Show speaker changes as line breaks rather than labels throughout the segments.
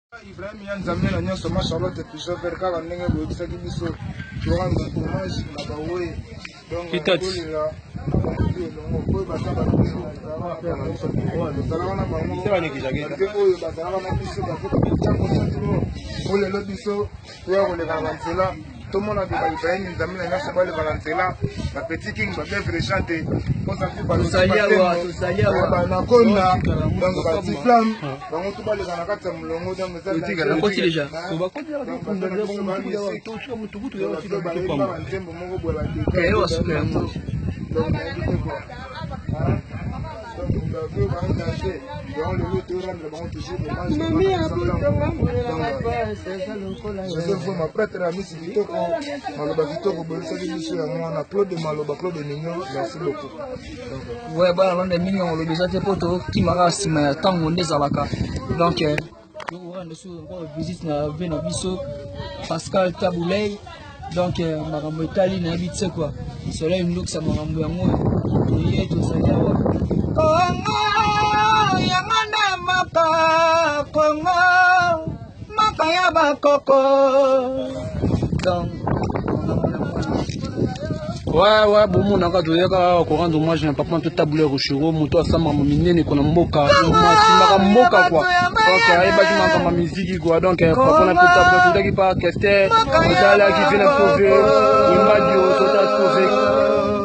Ibrahim Yanzamé na nyonso ma Charlotte Pichot vers kaka ndenge boyebisaki biso toranga hommage na bawe donc kolela elongo po bazala na bango oyo bazalaka na biso bafoka bitango po lelo biso oya koleka na banzela tomona ke Ibrahim Yanzamé na nyonso baleka na nzela ba petit king ba bien fréchat te posafi banakonda donc bati flamme bango to baleka na kati ya molongo donc nzembo moko boye Joseph ma prêtre à Miss Vitoko, Maloba Vitoko, Claude Maloba, Claude Mignon, merci beaucoup.
Ouais, bah, on est mignon, le déjà tes potos qui m'a rassis, mais tant qu'on est à la carte. Donc, on va visite na Bisso, Pascal Taboulay. Donc, Marambo Italie, n'a habité c'est quoi? Cela une look, ça Marambo à moi. Il est tout ça. Congo, Yamana Maka, Congo, Makayaba Koko. Donc, ouais, bon, mon ancêtre, il y a un courant d'hommage, un papa tout taboulé au chiro, moto à sa maman minée, qu'on a moka, moka quoi. Donc, il y a ma musique quoi. Donc, papa on a tout taboulé, tout qui part, Kester, Ozala qui vient de sauver, Imbadio, Sota sauver,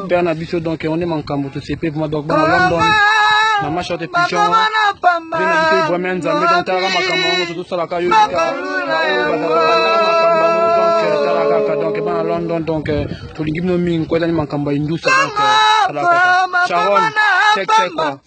Père Nabiso, donc on est manquant, moto CP, moi donc, dans London, la marche de pigeon, bien habité, vraiment, Nzamé, dans ta ramakamon, tout ça, la caillou, donc à London donc tout l'équipe nommé quoi dans Mankamba Indousa donc Sharon check quoi